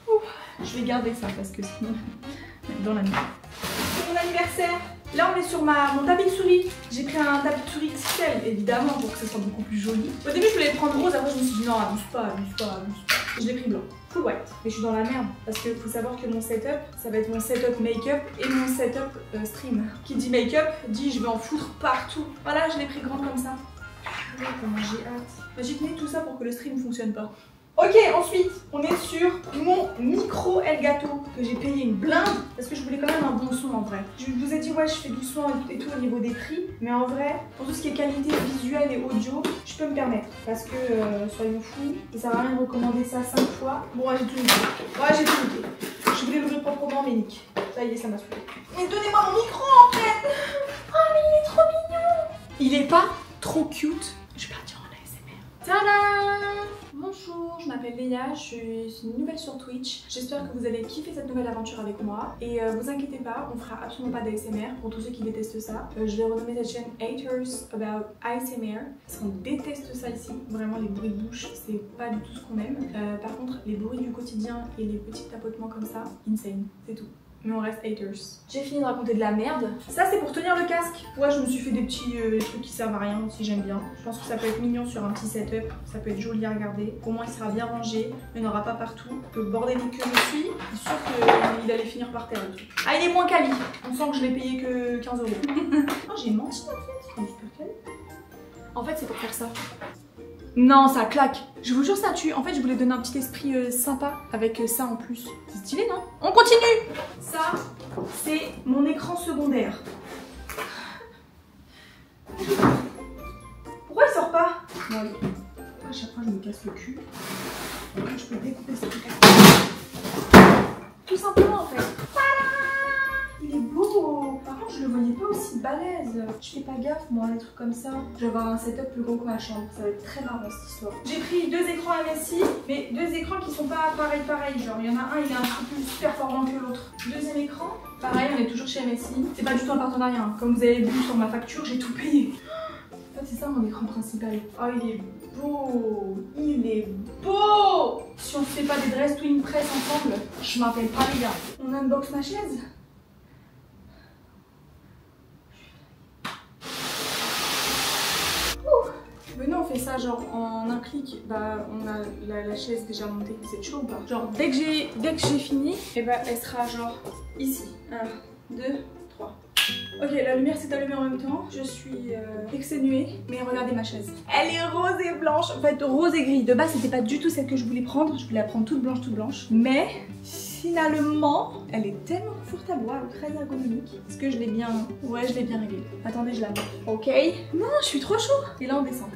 Speaker 1: Ouh, je vais garder ça parce que sinon, dans la nuit. C'est mon anniversaire. Là on est sur mon tapis de souris. J'ai pris un tapis de souris XL évidemment pour que ce soit beaucoup plus joli. Au début je voulais le prendre rose, après je me suis dit non, abuse pas. Je l'ai pris blanc. Full white. Mais je suis dans la merde parce qu'il faut savoir que mon setup, ça va être mon setup make-up et mon setup stream. Qui dit make-up dit je vais en foutre partout. Voilà, je l'ai pris grand comme ça. Oh, comment j'ai hâte. J'ai tenu tout ça pour que le stream fonctionne pas. Ok, ensuite, on est sur mon micro Elgato que j'ai payé une blinde parce que je voulais quand même un bon son en vrai. Je vous ai dit, ouais, je fais doucement et tout au niveau des prix, mais en vrai, pour tout ce qui est qualité visuelle et audio, je peux me permettre parce que, soyons fous, ça sert à rien de recommander ça 5 fois. Bon, j'ai tout niqué. Ouais, j'ai tout niqué. Je voulais l'ouvrir proprement, mais nique. Ça y est, ça m'a saoulé. Mais donnez-moi mon micro en fait. Oh, mais il est trop mignon. Il est pas trop cute. Je vais partir en ASMR. Tadam! Bonjour, je m'appelle Léa, je suis nouvelle sur Twitch. J'espère que vous allez kiffer cette nouvelle aventure avec moi. Et vous inquiétez pas, on fera absolument pas d'ASMR pour tous ceux qui détestent ça. Je vais renommer cette chaîne Haters About ASMR parce qu'on déteste ça ici. Vraiment, les bruits de bouche, c'est pas du tout ce qu'on aime. Par contre, les bruits du quotidien et les petits tapotements comme ça, insane, c'est tout. Mais on reste haters. J'ai fini de raconter de la merde. Ça c'est pour tenir le casque. Ouais, je me suis fait des petits trucs qui servent à rien aussi, j'aime bien. Je pense que ça peut être mignon sur un petit setup. Ça peut être joli à regarder. Au moins il sera bien rangé. Il n'y en aura pas partout. Le bordélique que je suis, je suis sûre qu'il allait finir par terre et tout. Ah, il est moins quali. On sent que je l'ai payé que 15 €. Oh, j'ai menti en fait. Il est super quali. En fait c'est pour faire ça. Non, ça claque. Je vous jure, ça tue. En fait, je voulais donner un petit esprit sympa avec ça en plus. C'est stylé, non? On continue. Ça, c'est mon écran secondaire. Pourquoi il sort pas? Bon, allez. À chaque fois, je me casse le cul. Après, je peux découper ce truc. Tout simplement, en fait. Il est beau. Par contre, je le voyais pas aussi balèze. Je fais pas gaffe, moi, les trucs comme ça. Je vais avoir un setup plus gros que ma chambre. Ça va être très marrant cette histoire. J'ai pris 2 écrans MSI, mais 2 écrans qui sont pas pareil. Genre, il y en a un, il est un peu plus performant que l'autre. Deuxième écran, pareil, on est toujours chez MSI. C'est pas du tout un partenariat. Hein. Comme vous avez vu sur ma facture, j'ai tout payé. En fait, c'est ça mon écran principal. Oh, il est beau. Il est beau. Si on ne fait pas des dress twin press ensemble, je m'appelle pas les gars. On unbox ma chaise. Venez, on fait ça genre en un clic. Bah, on a la chaise déjà montée. C'est chaud ou pas? Genre, dès que j'ai fini, et bah, elle sera genre ici. 1, 2, 3. Ok, la lumière s'est allumée en même temps. Je suis exténuée, mais regardez ma chaise. Elle est rose et blanche. En fait, rose et gris. De base, c'était pas du tout celle que je voulais prendre. Je voulais la prendre toute blanche. Mais finalement, elle est tellement confortable. Waouh, très ergonomique. Est-ce que je l'ai bien... Ouais, je l'ai bien réglée. Attendez, je la mets. Ok. Non, je suis trop chaud. Et là, on descend.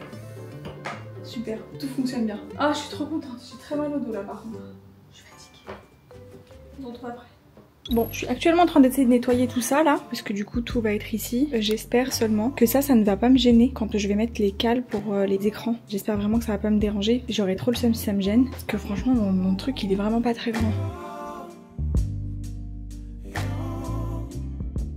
Speaker 1: Super, tout fonctionne bien. Ah, je suis trop contente. J'ai très mal au dos là, par contre. Je suis fatiguée. On se retrouve après. Bon, je suis actuellement en train d'essayer de nettoyer tout ça là, parce que du coup tout va être ici. J'espère seulement que ça ne va pas me gêner quand je vais mettre les cales pour les écrans. J'espère vraiment que ça va pas me déranger. J'aurais trop le seum si ça me gêne, parce que franchement mon truc il est vraiment pas très grand.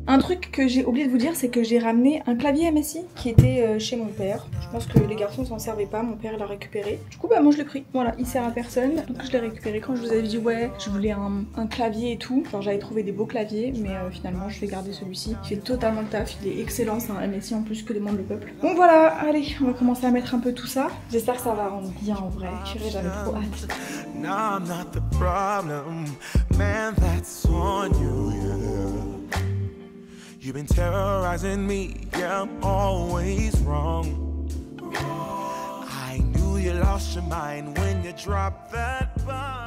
Speaker 1: Un truc que j'ai oublié de vous dire, c'est que j'ai ramené un clavier MSI qui était chez mon père. Je pense que les garçons s'en servaient pas, mon père l'a récupéré. Du coup bah moi je l'ai pris. Voilà, il sert à personne. Donc je l'ai récupéré quand je vous avais dit ouais, je voulais un clavier et tout. Genre j'avais trouvé des beaux claviers, mais finalement je vais garder celui-ci. Il fait totalement le taf, il est excellent, c'est un MSI en plus que demande le peuple. Donc voilà, allez, on va commencer à mettre un peu tout ça. J'espère que ça va rendre bien en vrai. Chérie, j'avais trop hâte.
Speaker 5: No, I'm not the problem, man, that's on you, yeah. You've been terrorizing me, yeah, I'm always wrong. I knew you lost your mind when you dropped that bomb.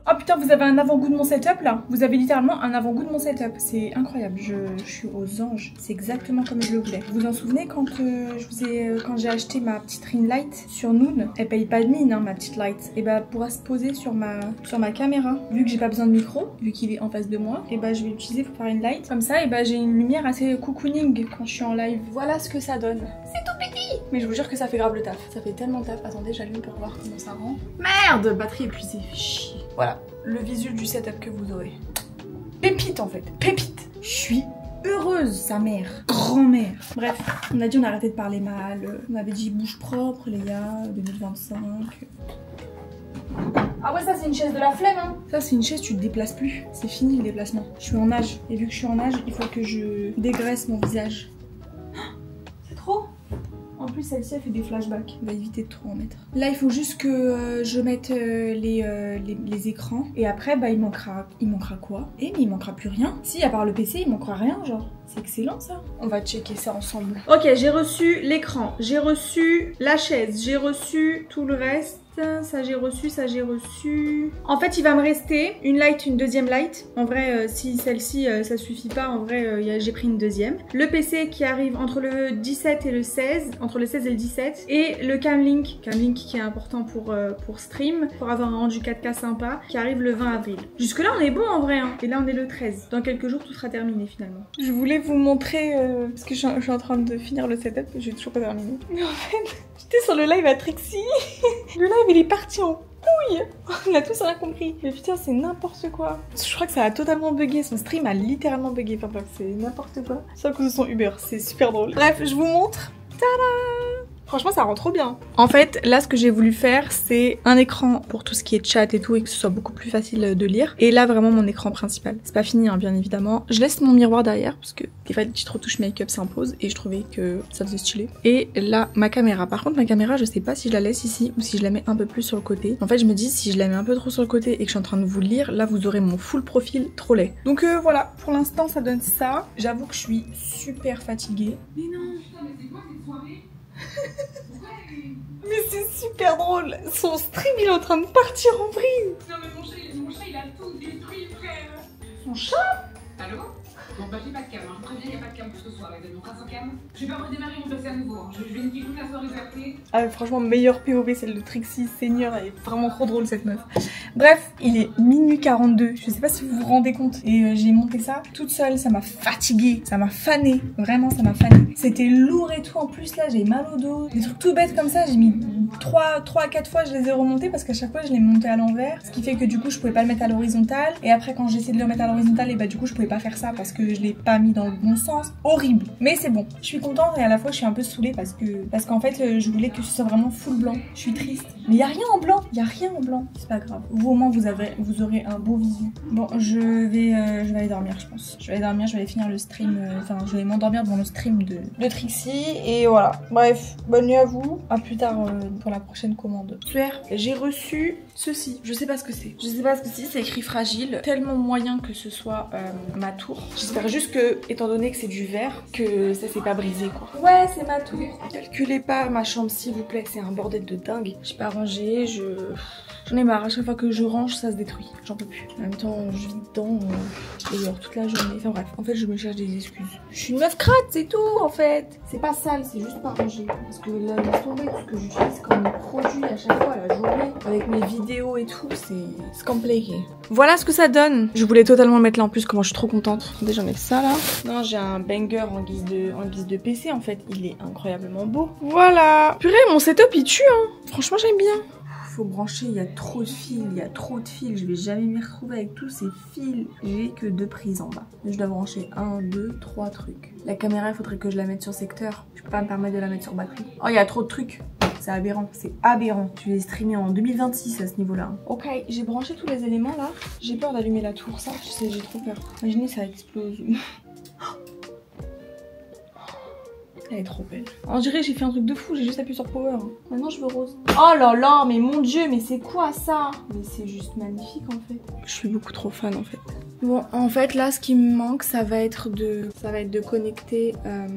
Speaker 1: Oh putain, vous avez un avant-goût de mon setup là. Vous avez littéralement un avant-goût de mon setup. C'est incroyable, je suis aux anges. C'est exactement comme je le voulais. Vous vous en souvenez quand quand j'ai acheté ma petite ring light sur Noon? Elle paye pas de mine hein, ma petite light. Et bah pourra se poser sur ma caméra. Vu que j'ai pas besoin de micro, vu qu'il est en face de moi, et bah je vais l'utiliser pour faire une light. Comme ça, et bah j'ai une lumière assez cocooning quand je suis en live. Voilà ce que ça donne. C'est tout petit. Mais je vous jure que ça fait grave le taf. Ça fait tellement le taf. Attendez, j'allume pour voir comment ça rend. Merde, batterie épuisée. Chier. Voilà, le visuel du setup que vous aurez. Pépite en fait, pépite. Je suis heureuse, sa mère, grand-mère. Bref, on a dit on arrêtait de parler mal. On avait dit bouche propre les gars, 2025. Ah ouais, ça c'est une chaise de la flemme hein. Ça c'est une chaise, tu te déplaces plus. C'est fini le déplacement. Je suis en âge. Et vu que je suis en âge, il faut que je dégraisse mon visage. C'est trop. En plus celle-ci elle fait des flashbacks, on va éviter de trop en mettre. Là il faut juste que je mette les écrans et après bah il manquera quoi? Eh mais il manquera plus rien. Si à part le PC il manquera rien genre. C'est excellent ça. On va checker ça ensemble. Ok, j'ai reçu l'écran, j'ai reçu la chaise, j'ai reçu tout le reste. Ça j'ai reçu, ça j'ai reçu. En fait il va me rester une light, une deuxième light. En vrai si celle-ci ça suffit pas, en vrai j'ai pris une deuxième. Le PC qui arrive entre le 17 et le 16, entre le 16 et le 17. Et le Camlink qui est important pour stream, pour avoir un rendu 4K sympa, qui arrive le 20 avril. Jusque là on est bon en vrai hein. Et là on est le 13. Dans quelques jours tout sera terminé finalement. Je voulais vous montrer, parce que je suis en train de finir le setup, j'ai toujours pas terminé. Mais en fait, j'étais sur le live à Trixie. Le live il est parti en couille. On a tous rien compris. Mais putain c'est n'importe quoi. Je crois que ça a totalement bugué. Son stream a littéralement bugué. Enfin bref c'est n'importe quoi. C'est à cause de son Uber. C'est super drôle. Bref je vous montre. Tada! Franchement ça rend trop bien. En fait là ce que j'ai voulu faire c'est un écran pour tout ce qui est chat et tout et que ce soit beaucoup plus facile de lire. Et là vraiment mon écran principal. C'est pas fini hein, bien évidemment. Je laisse mon miroir derrière parce que des fois les petites retouches make-up s'imposent et je trouvais que ça faisait stylé. Et là ma caméra. Par contre ma caméra je sais pas si je la laisse ici ou si je la mets un peu plus sur le côté. En fait je me dis si je la mets un peu trop sur le côté et que je suis en train de vous lire, là vous aurez mon full profil trop laid. Donc voilà, pour l'instant ça donne ça. J'avoue que je suis super fatiguée. Mais non. Mais c'est super drôle. Son stream il est en train de partir en vrille.
Speaker 6: Non mais mon chat il a tout détruit frère.
Speaker 1: Son chat?
Speaker 6: Allô? Bon bah j'ai pas de cam, hein. Je préviens, il n'y a pas de cam pour ce soir, on sera sans cam. Je vais pas redémarrer mon PC à nouveau, hein. Je vais niquer toute la soirée zappée.
Speaker 1: Ah franchement meilleure POV celle de Trixie Seigneur, elle est vraiment trop drôle cette meuf. Bref, il est minuit 42, je sais pas si vous vous rendez compte. Et j'ai monté ça toute seule, ça m'a fatiguée, ça m'a fanée, vraiment ça m'a fanée. C'était lourd et tout, en plus là j'ai mal au dos. Des trucs tout bêtes comme ça, j'ai mis 3 à 4 fois je les ai remontés parce qu'à chaque fois je les montais à l'envers. Ce qui fait que du coup je pouvais pas le mettre à l'horizontale. Et après quand j'ai essayé de le mettre à l'horizontale, et bah du coup je pouvais pas faire ça parce que je l'ai pas mis dans le bon sens. Horrible. Mais c'est bon. Je suis contente et à la fois je suis un peu saoulée parce qu'en fait je voulais que ce soit vraiment full blanc. Je suis triste. Mais y a rien en blanc. Y a rien en blanc. C'est pas grave. Vous au moins vous aurez un beau visu. Bon je vais aller dormir je pense. Je vais aller dormir, je vais aller finir le stream. Enfin je vais m'endormir devant le stream de Trixie. Et voilà. Bref, bonne nuit à vous. À plus tard pour la prochaine commande. Super. J'ai reçu ceci. Je sais pas ce que c'est. Je sais pas ce que c'est. C'est écrit fragile. Tellement moyen que ce soit ma tour. J'espère juste que, étant donné que c'est du verre, que ça s'est pas brisé quoi. Ouais, c'est ma tour. Calculez pas ma chambre s'il vous plaît. C'est un bordel de dingue. J'ai pas rangé, J'en ai marre, à chaque fois que je range ça se détruit, j'en peux plus. En même temps je vis dedans et dehors toute la journée, enfin bref, en fait je me cherche des excuses. Je suis une meuf crade, c'est tout en fait. C'est pas sale, c'est juste pas rangé. Parce que là, laisse tomber tout ce que j'utilise comme produit à chaque fois à la journée, avec mes vidéos et tout, c'est compliqué. Voilà ce que ça donne. Je voulais totalement le mettre là en plus, comment je suis trop contente. Déjà j'en ai ça là. Non, j'ai un banger en guise de PC en fait, il est incroyablement beau. Voilà. Purée, mon setup il tue hein. Franchement j'aime bien. Faut brancher, il y a trop de fils, je vais jamais m'y retrouver avec tous ces fils. J'ai que 2 prises en bas. Je dois brancher 1, 2, 3 trucs. La caméra, il faudrait que je la mette sur secteur. Je peux pas me permettre de la mettre sur batterie. Oh, il y a trop de trucs. C'est aberrant, c'est aberrant. Je vais streamer en 2026 à ce niveau-là. Ok, j'ai branché tous les éléments là. J'ai peur d'allumer la tour, ça, je sais, j'ai trop peur. Imaginez ça explose. Elle est trop belle. On dirait que j'ai fait un truc de fou, j'ai juste appuyé sur power. Maintenant je veux rose. Oh là là, mais mon dieu, mais c'est quoi ça? Mais c'est juste magnifique en fait. Je suis beaucoup trop fan en fait. Bon, en fait là ce qui me manque ça va être de connecter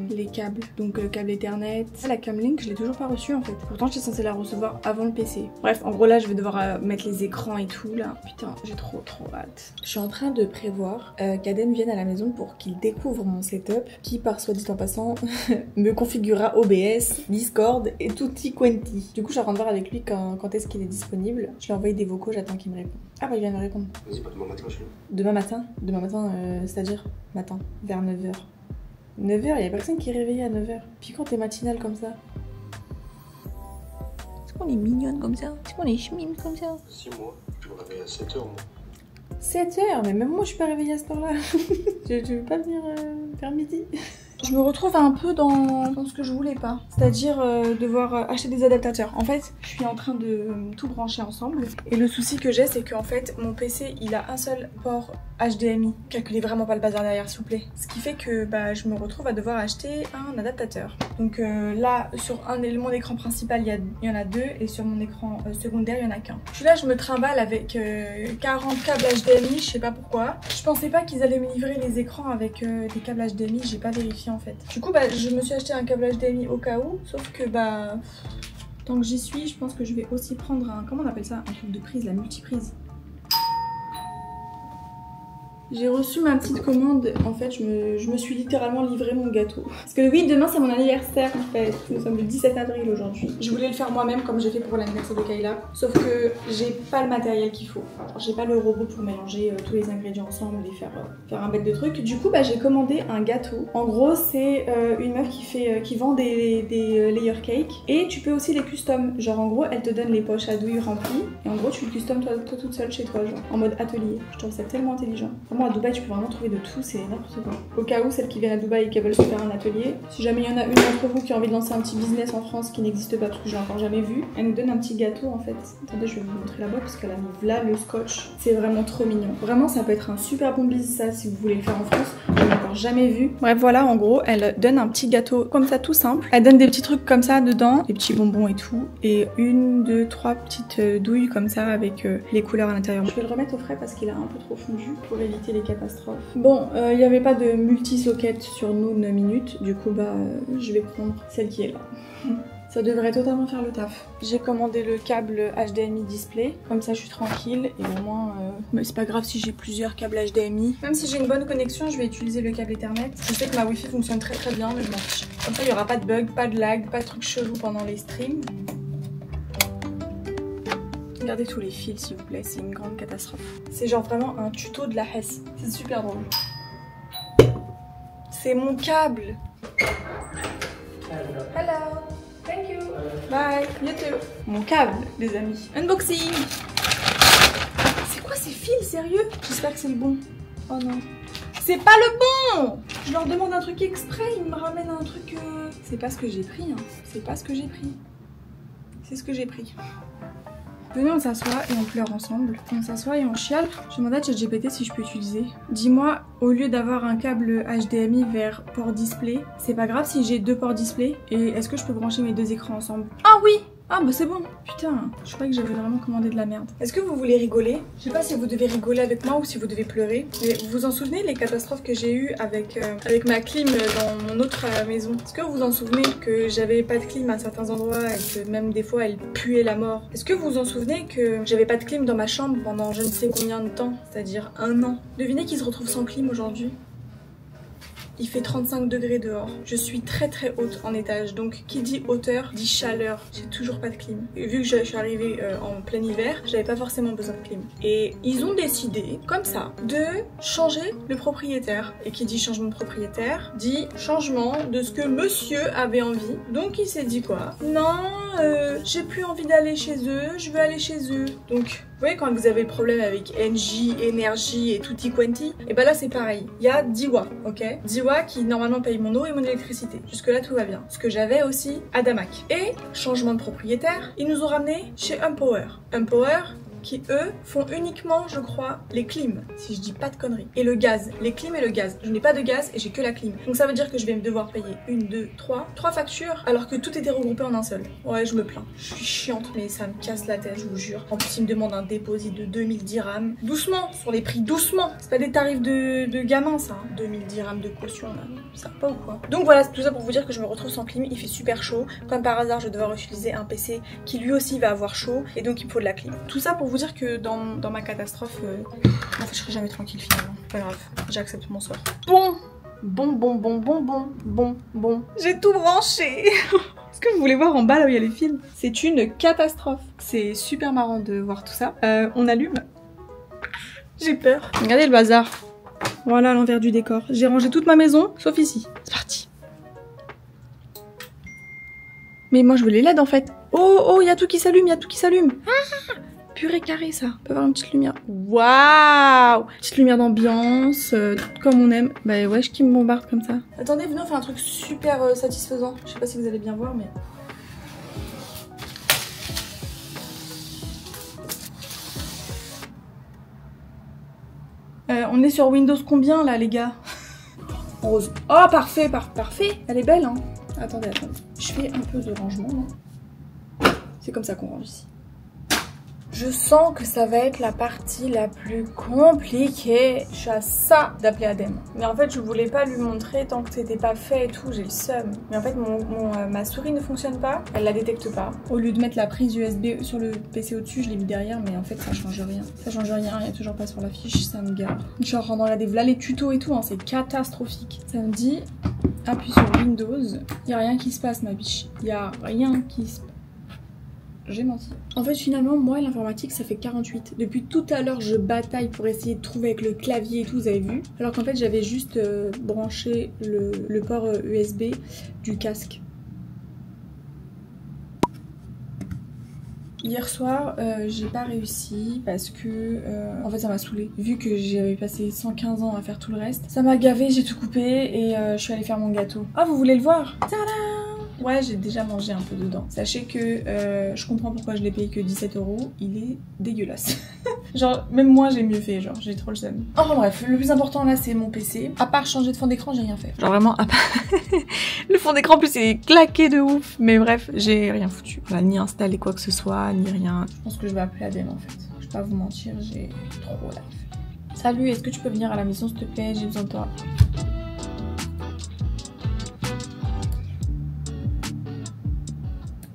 Speaker 1: les câbles. Donc le câble Ethernet. La Camlink je l'ai toujours pas reçue en fait. Pourtant j'étais censée la recevoir avant le PC. Bref, en gros là je vais devoir mettre les écrans et tout là. Putain, j'ai trop hâte. Je suis en train de prévoir qu'Aden vienne à la maison pour qu'il découvre mon setup. Qui par soit dit en passant me configurera OBS, Discord et tutti quanti. Du coup je suis en train de voir avec lui quand est-ce qu'il est disponible. Je lui ai envoyé des vocaux, j'attends qu'il me réponde. Ah bah il vient me répondre.
Speaker 2: Vas-y, pas demain matin, je suis là.
Speaker 1: Demain matin? Demain matin, c'est-à-dire matin, vers 9h. 9h, il y a personne qui est réveillé à 9h. Puis quand t'es matinale comme ça. Est-ce qu'on est mignonne comme ça? Est-ce qu'on est chmine comme ça?
Speaker 2: 6 mois, je me réveille à 7h moi.
Speaker 1: 7h? Mais même moi je suis pas réveillée à cette heure-là. Tu veux pas venir vers midi? Je me retrouve un peu dans ce que je voulais pas, c'est-à-dire devoir acheter des adaptateurs. En fait, je suis en train de tout brancher ensemble et le souci que j'ai c'est qu'en fait mon PC il a un seul port HDMI. Calculez vraiment pas le bazar derrière s'il vous plaît. Ce qui fait que bah, je me retrouve à devoir acheter un adaptateur. Donc là sur mon écran principal il y en a 2 et sur mon écran secondaire il y en a qu'un. Puis là je me trimballe avec 40 câbles HDMI, je sais pas pourquoi. Je pensais pas qu'ils allaient me livrer les écrans avec des câbles HDMI, j'ai pas vérifié en fait. Du coup bah je me suis acheté un câble HDMI au cas où, sauf que bah tant que j'y suis, je pense que je vais aussi prendre un, comment on appelle ça, un truc de prise, la multiprise. J'ai reçu ma petite commande, en fait je me suis littéralement livré mon gâteau. Parce que oui, demain c'est mon anniversaire en fait, nous sommes le 17 avril aujourd'hui. Je voulais le faire moi-même comme j'ai fait pour l'anniversaire de Kayla, sauf que j'ai pas le matériel qu'il faut. J'ai pas le robot pour mélanger tous les ingrédients ensemble et faire un bête de truc. Du coup bah j'ai commandé un gâteau. En gros c'est une meuf qui vend des layer cakes et tu peux aussi les custom. Genre en gros elle te donne les poches à douille remplies et en gros tu le custom toi toute seule chez toi, genre en mode atelier. Je trouve ça tellement intelligent. À Dubaï tu peux vraiment trouver de tout, c'est n'importe quoi. Au cas où celles qui viennent à Dubaï et qui veulent se faire un atelier, si jamais il y en a une d'entre vous qui a envie de lancer un petit business en France qui n'existe pas parce que je l'ai encore jamais vu, elle nous donne un petit gâteau en fait. Attendez, je vais vous montrer la boîte parce qu'elle a mis là le scotch. C'est vraiment trop mignon. Vraiment ça peut être un super bon business ça si vous voulez le faire en France. Je l'ai encore jamais vu. Bref voilà, en gros elle donne un petit gâteau comme ça tout simple. Elle donne des petits trucs comme ça dedans, des petits bonbons et tout, et 1, 2, 3 petites douilles comme ça avec les couleurs à l'intérieur. Je vais le remettre au frais parce qu'il a un peu trop fondu pour éviter les catastrophes. Bon, il n'y avait pas de multi-socket sur Noon Minute, du coup bah je vais prendre celle qui est là. Ça devrait totalement faire le taf. J'ai commandé le câble HDMI display, comme ça je suis tranquille et au moins c'est pas grave si j'ai plusieurs câbles HDMI. Même si j'ai une bonne connexion, je vais utiliser le câble Ethernet. Je sais que ma Wi-Fi fonctionne très bien, mais je m'en fiche. Comme ça il n'y aura pas de bug, pas de lag, pas de trucs chelous pendant les streams. Regardez tous les fils s'il vous plaît, c'est une grande catastrophe. C'est genre vraiment un tuto de la Hesse. C'est super drôle. C'est mon câble. Hello. Thank you. Bye. You too. Mon câble, les amis. Unboxing. C'est quoi ces fils, sérieux? J'espère que c'est le bon. Oh non. C'est pas le bon. Je leur demande un truc exprès, ils me ramènent un truc... C'est pas ce que j'ai pris, hein. C'est pas ce que j'ai pris. C'est ce que j'ai pris. Venez, on s'assoit et on pleure ensemble. On s'assoit et on chiale. Je demande à ChatGPT si je peux utiliser. Dis-moi, au lieu d'avoir un câble HDMI vers port display, c'est pas grave si j'ai 2 ports display? Et est-ce que je peux brancher mes 2 écrans ensemble? Ah oui! Ah bah c'est bon. Putain, je croyais que j'avais vraiment commandé de la merde. Est-ce que vous voulez rigoler? Je sais pas si vous devez rigoler avec moi ou si vous devez pleurer. Mais vous vous en souvenez les catastrophes que j'ai eues avec ma clim dans mon autre maison? Est-ce que vous vous en souvenez que j'avais pas de clim à certains endroits et que même des fois elle puait la mort? Est-ce que vous vous en souvenez que j'avais pas de clim dans ma chambre pendant je ne sais combien de temps? C'est-à-dire 1 an. Devinez qui se retrouve sans clim aujourd'hui? Il fait 35 degrés dehors. Je suis très très haute en étage. Donc qui dit hauteur dit chaleur. J'ai toujours pas de clim. Et vu que je suis arrivée en plein hiver, j'avais pas forcément besoin de clim. Et ils ont décidé, comme ça, de changer le propriétaire. Et qui dit changement de propriétaire dit changement de ce que monsieur avait envie. Donc il s'est dit quoi? Non, j'ai plus envie d'aller chez eux, je veux aller chez eux. Donc vous voyez quand vous avez le problème avec Engie, Énergie et tutti quanti, et ben là c'est pareil. Il y a Diwa, ok? Diwa qui normalement paye mon eau et mon électricité. Jusque là tout va bien. Ce que j'avais aussi à Damac. Et changement de propriétaire, ils nous ont ramené chez Umpower. Umpower qui eux font uniquement, je crois, les clims, si je dis pas de conneries. Et le gaz, les clims et le gaz. Je n'ai pas de gaz et j'ai que la clim. Donc ça veut dire que je vais devoir payer 1, 2, 3 factures alors que tout était regroupé en un seul. Ouais, je me plains. Je suis chiante mais ça me casse la tête, je vous jure. En plus, ils me demandent un dépôt de 2000 dirhams. Doucement, sur les prix, doucement. C'est pas des tarifs de gamin ça. 2000 dirhams de caution, là. Ça va pas ou quoi? Donc voilà, tout ça pour vous dire que je me retrouve sans clim. Il fait super chaud. Comme par hasard, je vais devoir utiliser un PC qui lui aussi va avoir chaud et donc il me faut de la clim. Tout ça pour vous dire que dans ma catastrophe, en fait je serai jamais tranquille finalement. Pas grave, j'accepte mon sort. Bon. J'ai tout branché. Est-ce que vous voulez voir en bas là où il y a les fils? C'est une catastrophe. C'est super marrant de voir tout ça. On allume. J'ai peur. Regardez le bazar. Voilà l'envers du décor. J'ai rangé toute ma maison, sauf ici. C'est parti. Mais moi je veux les LED en fait. Oh, il y a tout qui s'allume, Ah, purée carré ça. On peut avoir une petite lumière. Waouh! Petite lumière d'ambiance, comme on aime. Bah ouais, qui me bombarde comme ça. Attendez, venez on fait un truc super satisfaisant. Je sais pas si vous allez bien voir, mais... on est sur Windows combien là les gars? Rose. Oh parfait, parfait. Elle est belle hein. Attendez. Je fais un peu de rangement là. C'est comme ça qu'on range ici. Je sens que ça va être la partie la plus compliquée. Je suis à ça d'appeler Adem. Mais en fait, je voulais pas lui montrer tant que c'était pas fait et tout. J'ai le seum. Mais en fait, ma souris ne fonctionne pas. Elle la détecte pas. Au lieu de mettre la prise USB sur le PC au-dessus, je l'ai mis derrière. Mais en fait, ça change rien. Ça change rien. Il y a toujours pas sur la fiche. Ça me garde. Genre, regardez, là les tutos et tout. Hein, c'est catastrophique. Ça me dit, appuie sur Windows. Il y a rien qui se passe, ma biche. Il y a rien qui se passe. J'ai menti. En fait, finalement, moi, l'informatique, ça fait 48. Depuis tout à l'heure, je bataille pour essayer de trouver avec le clavier et tout, vous avez vu. Alors qu'en fait, j'avais juste branché le port USB du casque. Hier soir, j'ai pas réussi parce que en fait ça m'a saoulée. Vu que j'avais passé 115 ans à faire tout le reste, ça m'a gavé, j'ai tout coupé et je suis allée faire mon gâteau. Ah, vous voulez le voir? Tadam! Ouais, j'ai déjà mangé un peu dedans. Sachez que je comprends pourquoi je l'ai payé que 17 €. Il est dégueulasse. Genre, même moi j'ai mieux fait, genre, j'ai trop le seum. Enfin bref, le plus important là c'est mon PC. À part changer de fond d'écran, j'ai rien fait. Genre vraiment, à part... le fond d'écran en plus il est claqué de ouf. Mais bref, j'ai rien foutu. Voilà, ni installé quoi que ce soit, ni rien. Je pense que je vais appeler Adem en fait. Je vais pas vous mentir, j'ai trop la flemme. Salut, est-ce que tu peux venir à la maison s'il te plaît? J'ai besoin de toi.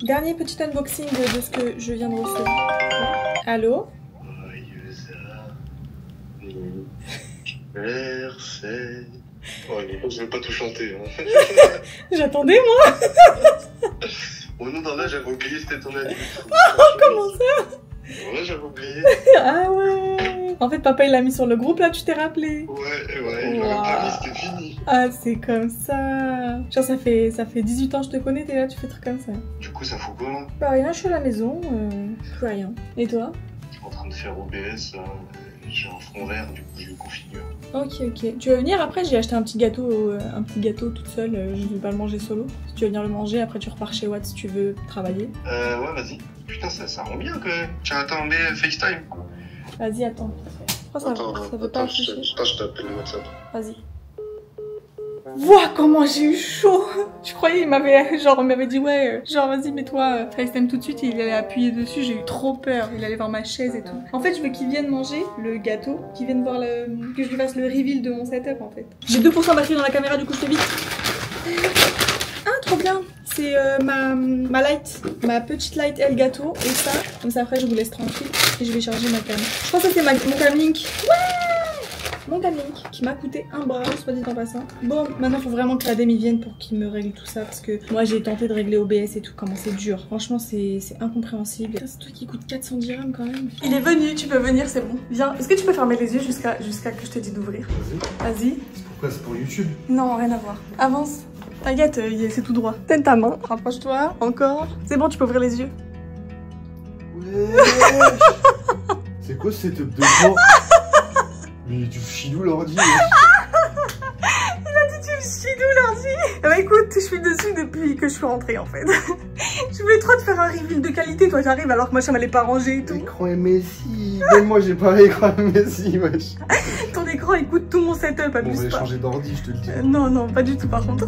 Speaker 1: Dernier petit unboxing de ce que je viens de recevoir. Allô?
Speaker 2: Merci. Ouais, je vais pas tout chanter. Hein.
Speaker 1: J'attendais moi.
Speaker 2: Bon, nous, dans là, j'avais oublié, c'était ton anniversaire.
Speaker 1: Oh, comment ça?
Speaker 2: Ouais, j'avais oublié.
Speaker 1: Ah ouais. En fait, papa il l'a mis sur le groupe là, tu t'es rappelé?
Speaker 2: Ouais, il l'aurait pas mis, c'était fini.
Speaker 1: Ah, c'est comme ça. Genre, ça fait 18 ans que je te connais, t'es là, tu fais trucs comme ça.
Speaker 2: Du coup, ça fout quoi?
Speaker 1: Bah, rien, je suis à la maison, je fais rien. Et toi?
Speaker 2: Je suis en train de faire OBS, là. J'ai un fond vert, du coup, je le configure.
Speaker 1: Ok. Tu vas venir après? J'ai acheté un petit gâteau toute seule, je vais pas le manger solo. Si tu veux venir le manger, après tu repars chez Watt si tu veux travailler.
Speaker 2: Ouais, vas-y. Putain, ça rend bien quand même. Tiens, attends, mais FaceTime.
Speaker 1: Vas-y, attends. Pourquoi ça veut pas afficher?
Speaker 2: Je t'appelle le WhatsApp.
Speaker 1: Vas-y. Vois comment j'ai eu chaud. Je croyais il m'avait dit ouais, genre vas-y mets-toi FaceTime tout de suite et il allait appuyer dessus, j'ai eu trop peur, il allait voir ma chaise et tout. En fait je veux qu'il vienne manger le gâteau, qu'il vienne voir que je lui fasse le reveal de mon setup en fait. J'ai 2% de batterie dans la caméra du coup je fais vite. Ah trop bien. C'est ma light, ma petite light Elgato et ça, comme ça après je vous laisse tranquille et je vais charger ma cam. Je pense que c'est mon Camlink. Ouais, mon Camlink qui m'a coûté un bras, soit dit en passant. Bon, maintenant faut vraiment que l'ADEME y vienne pour qu'il me règle tout ça parce que moi j'ai tenté de régler OBS et tout, comment c'est dur. Franchement c'est incompréhensible. C'est un truc qui coûte 400 dirhams quand même. Il est venu, tu peux venir, c'est bon. Viens, est-ce que tu peux fermer les yeux jusqu'à que je te dise d'ouvrir? Vas-y.
Speaker 2: Pourquoi c'est pour YouTube?
Speaker 1: Non, rien à voir. Avance. T'inquiète, c'est tout droit. Tiens ta main, rapproche-toi, encore. C'est bon, tu peux ouvrir les yeux.
Speaker 2: Ouais. C'est quoi ce setup de genre? Mais tu chidou l'ordi.
Speaker 1: Il a dit tu chidou l'ordi. Bah écoute, je suis dessus depuis que je suis rentrée en fait. Je voulais trop te faire un reveal de qualité, toi j'arrive alors que ma chambre elle est pas rangée et tout.
Speaker 2: L'écran MSI. Même moi j'ai pas l'écran MSI, wesh.
Speaker 1: Ton écran écoute tout mon setup, abuse
Speaker 2: Bon, on va
Speaker 1: pas.
Speaker 2: changer d'ordi, je te le dis.
Speaker 1: Non, non, pas du tout par contre.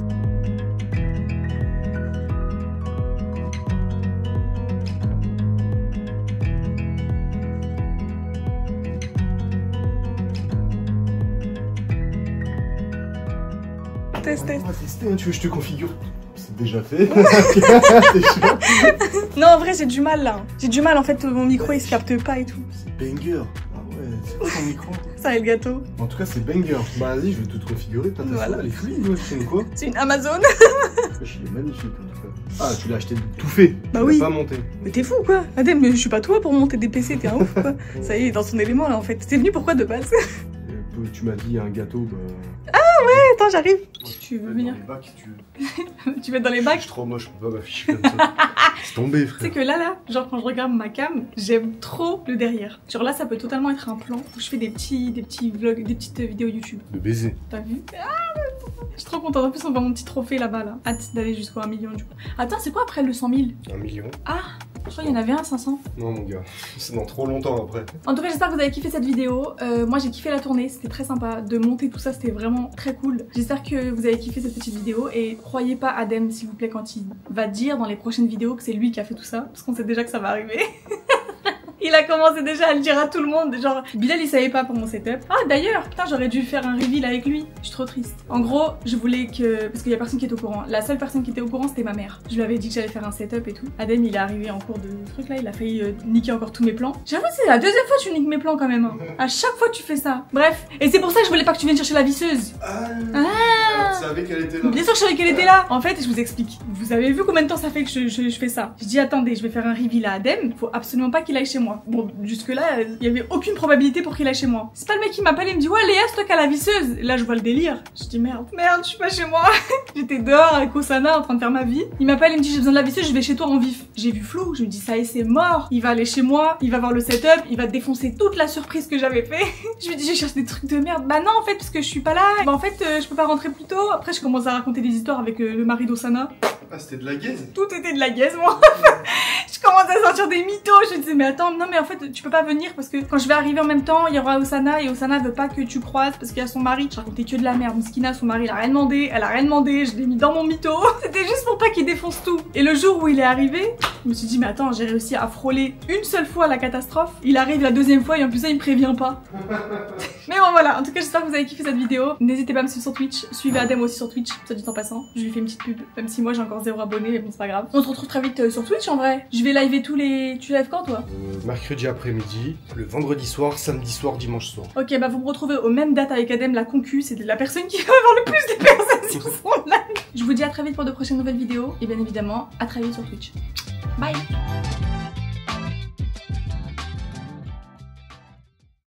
Speaker 1: Test.
Speaker 2: On va tester, hein. Tu veux que je te configure? C'est déjà fait. T'es chiant.
Speaker 1: Non, en vrai, j'ai du mal là. J'ai du mal en fait, mon micro il se capte pas et tout.
Speaker 2: C'est banger. Ah ouais, c'est quoi ton micro?
Speaker 1: Ça et le gâteau.
Speaker 2: En tout cas, c'est banger. Bah vas-y, je vais tout te configurer. T'as
Speaker 1: Voilà.
Speaker 2: elle est fluide, ouais. C'est une quoi?
Speaker 1: C'est une Amazon.
Speaker 2: Il est magnifique en tout cas. Ah, tu l'as acheté tout fait.
Speaker 1: Bah
Speaker 2: tu
Speaker 1: oui.
Speaker 2: l'as pas monté.
Speaker 1: Mais t'es fou quoi? Adem, mais je suis pas toi pour monter des PC, t'es un ouf quoi. Ça y est, il est dans son élément là en fait. T'es venu pourquoi de base?
Speaker 2: Tu m'as dit un gâteau, bah.
Speaker 1: Attends, j'arrive. Si tu veux venir.
Speaker 2: Dans les bacs, si tu veux.
Speaker 1: Tu vas être dans les
Speaker 2: Je
Speaker 1: bacs.
Speaker 2: suis trop moche, je peux pas m'afficher comme ça. C'est tombé,
Speaker 1: Tu
Speaker 2: frère.
Speaker 1: sais que là, genre quand je regarde ma cam, j'aime trop le derrière. Genre là, ça peut totalement être un plan où je fais des petits vlogs, des petites vidéos YouTube.
Speaker 2: De baiser.
Speaker 1: T'as vu? Je suis trop contente. En plus, on voit mon petit trophée là-bas là. Hâte d'aller jusqu'au 1 million du coup. Attends, c'est quoi après le 100 000?
Speaker 2: 1 million.
Speaker 1: Ah, je crois qu'il y en avait un 500.
Speaker 2: Non, mon gars. C'est dans trop longtemps après.
Speaker 1: En tout cas, j'espère que vous avez kiffé cette vidéo. Moi, j'ai kiffé la tournée. C'était très sympa de monter tout ça. C'était vraiment très cool. J'espère que vous avez kiffé cette petite vidéo. Et croyez pas Adem, s'il vous plaît, quand il va dire dans les prochaines vidéos que c'est lui qui a fait tout ça. Parce qu'on sait déjà que ça va arriver. Il a commencé déjà à le dire à tout le monde. Genre, Bilal il savait pas pour mon setup. Ah d'ailleurs, putain, j'aurais dû faire un reveal avec lui. Je suis trop triste. En gros, je voulais que... Parce qu'il y a personne qui était au courant. La seule personne qui était au courant, c'était ma mère. Je lui avais dit que j'allais faire un setup et tout. Adem, il est arrivé en cours de truc là. Il a failli niquer encore tous mes plans. J'avoue, c'est la deuxième fois que tu niques mes plans quand même. Hein. À chaque fois, tu fais ça. Bref. Et c'est pour ça que je voulais pas que tu viennes chercher la visseuse.
Speaker 2: Tu savais qu'elle était là.
Speaker 1: Bien sûr que je savais qu'elle était là. En fait, je vous explique. Vous avez vu combien de temps ça fait que je fais ça? Je dis attendez, je vais faire un reveal à Adem. Faut absolument pas qu'il aille chez moi. Bon, jusque là, il y avait aucune probabilité pour qu'il aille chez moi. C'est pas le mec qui m'appelle et me dit ouais Léa, c'est toi qui as la visseuse. Et là, je vois le délire. Je dis merde, je suis pas chez moi. J'étais dehors avec Osana en train de faire ma vie. Il m'appelle et me dit j'ai besoin de la visseuse, je vais chez toi en vif. J'ai vu flou. Je me dis ça y est, c'est mort. Il va aller chez moi, il va voir le setup, il va défoncer toute la surprise que j'avais fait. Je lui dis je cherche des trucs de merde. Bah non en fait parce que je suis pas là. Bah en fait je peux pas rentrer plus tôt. Après je commence à raconter des histoires avec le mari d'Osana.
Speaker 2: Ah, c'était de la gaze?
Speaker 1: Tout était de la gaze moi. Je commence à sortir des mythos. Je disais mais attends, non mais en fait tu peux pas venir parce que quand je vais arriver en même temps il y aura Osana et Osana veut pas que tu croises parce qu'il y a son mari. Je racontais que de la merde. Miskina, son mari il a rien demandé, elle a rien demandé, je l'ai mis dans mon mytho. C'était juste pour pas qu'il défonce tout. Et le jour où il est arrivé, je me suis dit mais attends, j'ai réussi à frôler une seule fois la catastrophe. Il arrive la deuxième fois et en plus ça il me prévient pas. Mais bon voilà, en tout cas j'espère que vous avez kiffé cette vidéo. N'hésitez pas à me suivre sur Twitch, suivez Adem aussi sur Twitch, soit dit en passant. Je lui fais une petite pub, même si moi j'ai encore 0 abonnés, mais bon c'est pas grave. On se retrouve très vite sur Twitch en vrai. Je vais liver tous les... Tu lives quand toi?
Speaker 2: Mercredi après-midi, le vendredi soir, samedi soir, dimanche soir.
Speaker 1: Ok bah vous me retrouvez aux mêmes dates avec Adem, la concu, c'est la personne qui va avoir le plus de personnes sur son live. Je vous dis à très vite pour de prochaines nouvelles vidéos et bien évidemment à très vite sur Twitch. Bye.